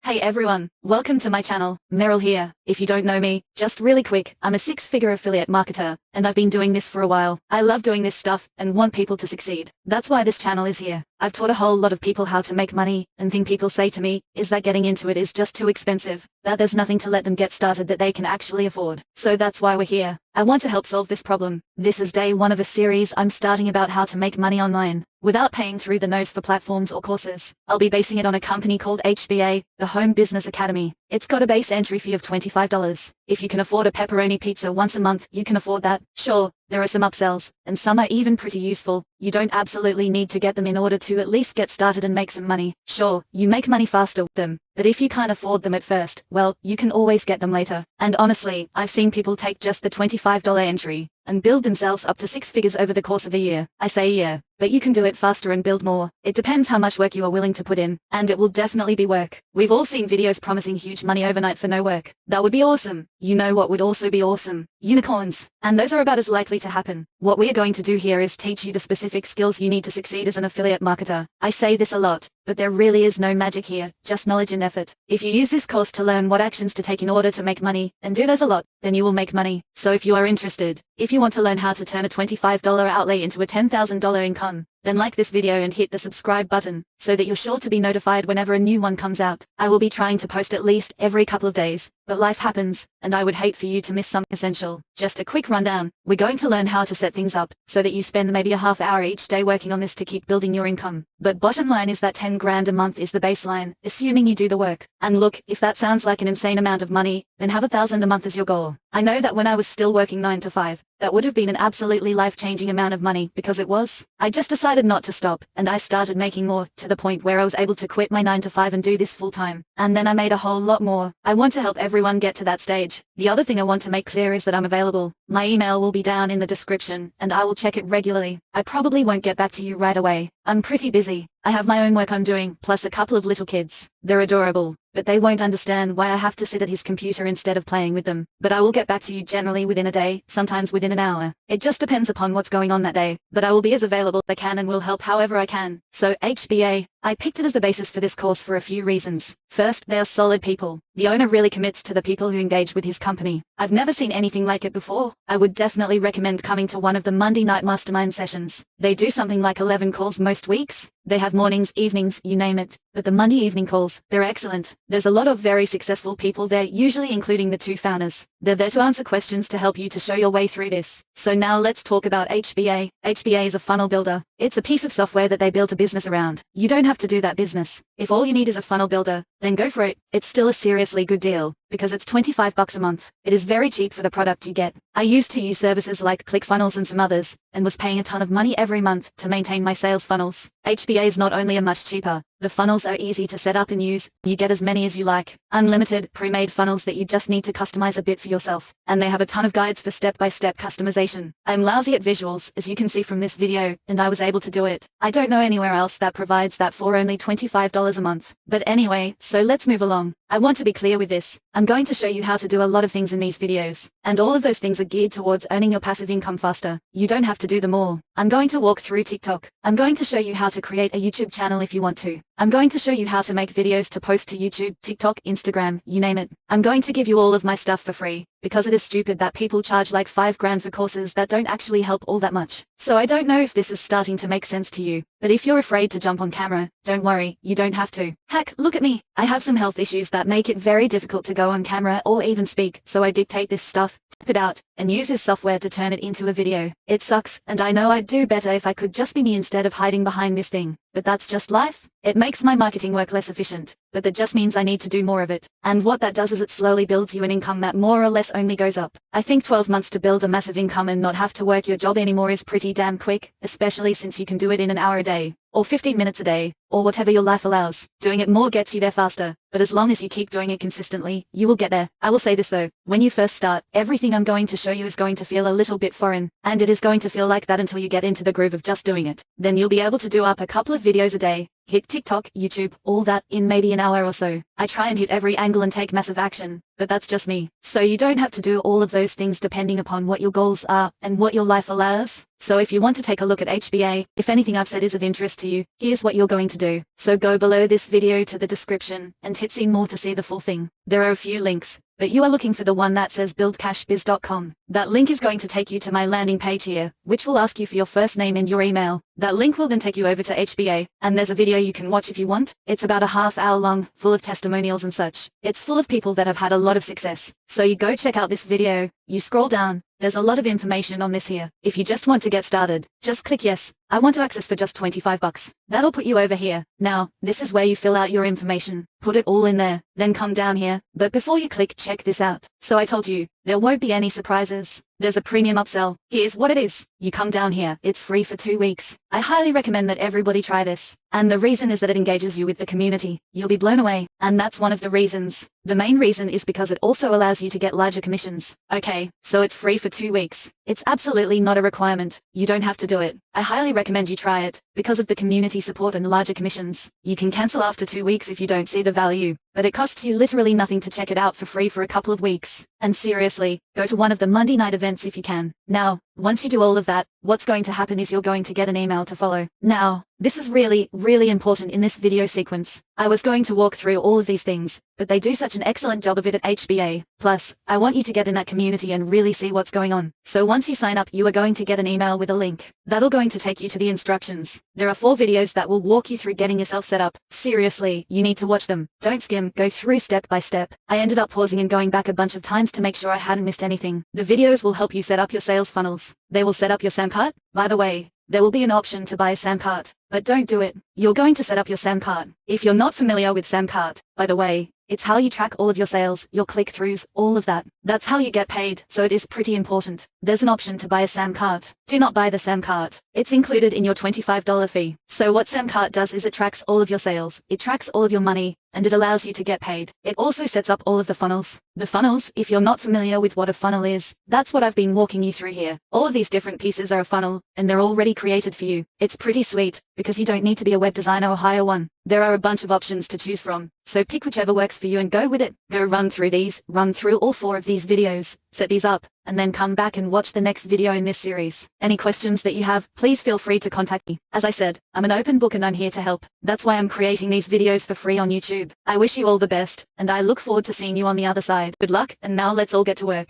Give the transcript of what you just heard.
Hey everyone, welcome to my channel. Meryl here. If you don't know me, just really quick, I'm a six-figure affiliate marketer, and I've been doing this for a while. I love doing this stuff and want people to succeed. That's why this channel is here. I've taught a whole lot of people how to make money, and thing people say to me is that getting into it is just too expensive, that there's nothing to let them get started that they can actually afford. So that's why we're here. I want to help solve this problem. This is day one of a series I'm starting about how to make money online without paying through the nose for platforms or courses. I'll be basing it on a company called HBA, the Home Business Academy. It's got a base entry fee of $25. If you can afford a pepperoni pizza once a month, you can afford that. Sure, there are some upsells, and some are even pretty useful. You don't absolutely need to get them in order to at least get started and make some money. Sure, you make money faster with them, but if you can't afford them at first, well, you can always get them later. And honestly, I've seen people take just the $25 entry and build themselves up to six figures over the course of a year. I say a year, but you can do it faster and build more. It depends how much work you are willing to put in, and it will definitely be work. We've all seen videos promising huge money overnight for no work. That would be awesome. You know what would also be awesome? Unicorns. And those are about as likely to happen. What we are going to do here is teach you the specific skills you need to succeed as an affiliate marketer. I say this a lot, but there really is no magic here, just knowledge and effort. If you use this course to learn what actions to take in order to make money, and do those a lot, then you will make money. So if you are interested, if you want to learn how to turn a $25 outlay into a $10,000 income, then like this video and hit the subscribe button, so that you're sure to be notified whenever a new one comes out. I will be trying to post at least every couple of days, but life happens, and I would hate for you to miss something essential. Just a quick rundown. We're going to learn how to set things up, so that you spend maybe a half hour each day working on this to keep building your income. But bottom line is that 10 grand a month is the baseline, assuming you do the work. And look, if that sounds like an insane amount of money, then have $1,000 a month as your goal. I know that when I was still working 9 to 5, that would have been an absolutely life-changing amount of money, because it was. I just decided not to stop, and I started making more, to the point where I was able to quit my 9 to 5 and do this full-time. And then I made a whole lot more. I want to help everyone get to that stage. The other thing I want to make clear is that I'm available. My email will be down in the description, and I will check it regularly. I probably won't get back to you right away. I'm pretty busy. I have my own work I'm doing, plus a couple of little kids. They're adorable, but they won't understand why I have to sit at his computer instead of playing with them. But I will get back to you generally within a day, sometimes within an hour. It just depends upon what's going on that day, but I will be as available as I can and will help however I can. So HBA, I picked it as the basis for this course for a few reasons. First, they are solid people. The owner really commits to the people who engage with his company. I've never seen anything like it before. I would definitely recommend coming to one of the Monday night mastermind sessions. They do something like 11 calls most weeks. They have mornings, evenings, you name it. But the Monday evening calls, they're excellent. There's a lot of very successful people there, usually including the two founders. They're there to answer questions to help you to show your way through this. So now let's talk about HBA. HBA is a funnel builder. It's a piece of software that they build a business around. You don't have to do that business. If all you need is a funnel builder, then go for it. It's still a seriously good deal, because it's $25 a month. It is very cheap for the product you get. I used to use services like ClickFunnels and some others, and was paying a ton of money every month to maintain my sales funnels. HBA is not only a much cheaper, the funnels are easy to set up and use. You get as many as you like. Unlimited, pre-made funnels that you just need to customize a bit for yourself. And they have a ton of guides for step-by-step customization. I'm lousy at visuals, as you can see from this video, and I was able to do it. I don't know anywhere else that provides that for only $25 a month. But anyway, so let's move along. I want to be clear with this. I'm going to show you how to do a lot of things in these videos, and all of those things are geared towards earning your passive income faster. You don't have to do them all. I'm going to walk through TikTok. I'm going to show you how to create a YouTube channel if you want to. I'm going to show you how to make videos to post to YouTube, TikTok, Instagram, you name it. I'm going to give you all of my stuff for free, because it is stupid that people charge like 5 grand for courses that don't actually help all that much. So I don't know if this is starting to make sense to you, but if you're afraid to jump on camera, don't worry, you don't have to. Heck, look at me. I have some health issues that make it very difficult to go on camera or even speak, so I dictate this stuff, type it out, and use this software to turn it into a video. It sucks, and I know I'd do better if I could just be me instead of hiding behind this thing. But that's just life. It makes my marketing work less efficient, but that just means I need to do more of it. And what that does is it slowly builds you an income that more or less only goes up. I think 12 months to build a massive income and not have to work your job anymore is pretty damn quick, especially since you can do it in an hour a day, or 15 minutes a day, or whatever your life allows. Doing it more gets you there faster, but as long as you keep doing it consistently, you will get there. I will say this though, when you first start, everything I'm going to show you is going to feel a little bit foreign, and it is going to feel like that until you get into the groove of just doing it. Then you'll be able to do up a couple of videos a day, hit TikTok, YouTube, all that in maybe an hour or so. I try and hit every angle and take massive action, but that's just me. So you don't have to do all of those things depending upon what your goals are and what your life allows. So if you want to take a look at HBA, if anything I've said is of interest to you, here's what you're going to do. So go below this video to the description and hit see more to see the full thing. There are a few links, but you are looking for the one that says buildcashbiz.com. That link is going to take you to my landing page here, which will ask you for your first name and your email. That link will then take you over to HBA, and there's a video you can watch if you want. It's about a half-hour long, full of testimonials and such. It's full of people that have had a lot of success. So you go check out this video, you scroll down, there's a lot of information on this here. If you just want to get started, just click yes. I want to access for just $25. That'll put you over here. Now, this is where you fill out your information. Put it all in there, then come down here. But before you click, check this out. So I told you, there won't be any surprises. There's a premium upsell. Here's what it is. You come down here. It's free for 2 weeks. I highly recommend that everybody try this. And the reason is that it engages you with the community. You'll be blown away. And that's one of the reasons. The main reason is because it also allows you to get larger commissions. Okay, so it's free for 2 weeks. It's absolutely not a requirement. You don't have to do it. I highly recommend you try it. Because of the community support and larger commissions. You can cancel after 2 weeks if you don't see the value. But it costs you literally nothing to check it out for free for a couple of weeks. And seriously, go to one of the Monday night events if you can. Now, once you do all of that, what's going to happen is you're going to get an email to follow. Now, this is really, really important in this video sequence. I was going to walk through all of these things, but they do such an excellent job of it at HBA. Plus, I want you to get in that community and really see what's going on. So once you sign up, you are going to get an email with a link. That'll going to take you to the instructions. There are 4 videos that will walk you through getting yourself set up. Seriously, you need to watch them. Don't skim, go through step by step. I ended up pausing and going back a bunch of times to make sure I hadn't missed anything. The videos will help you set up your sales funnels. They will set up your SAM cart. By the way, there will be an option to buy a SAM cart, but don't do it. You're going to set up your SAM cart. If you're not familiar with SAM cart, by the way, it's how you track all of your sales, your click-throughs, all of that. That's how you get paid, so it is pretty important. There's an option to buy a SAM cart. Do not buy the SAM cart. It's included in your $25 fee. So what SAM cart does is it tracks all of your sales. It tracks all of your money, and it allows you to get paid. It also sets up all of the funnels. The funnels, if you're not familiar with what a funnel is, that's what I've been walking you through here. All of these different pieces are a funnel, and they're already created for you. It's pretty sweet, because you don't need to be a web designer or hire one. There are a bunch of options to choose from, so pick whichever works for you and go with it. Go run through all 4 of these videos, set these up, and then come back and watch the next video in this series. Any questions that you have, please feel free to contact me. As I said, I'm an open book and I'm here to help. That's why I'm creating these videos for free on YouTube. I wish you all the best, and I look forward to seeing you on the other side. Good luck, and now let's all get to work.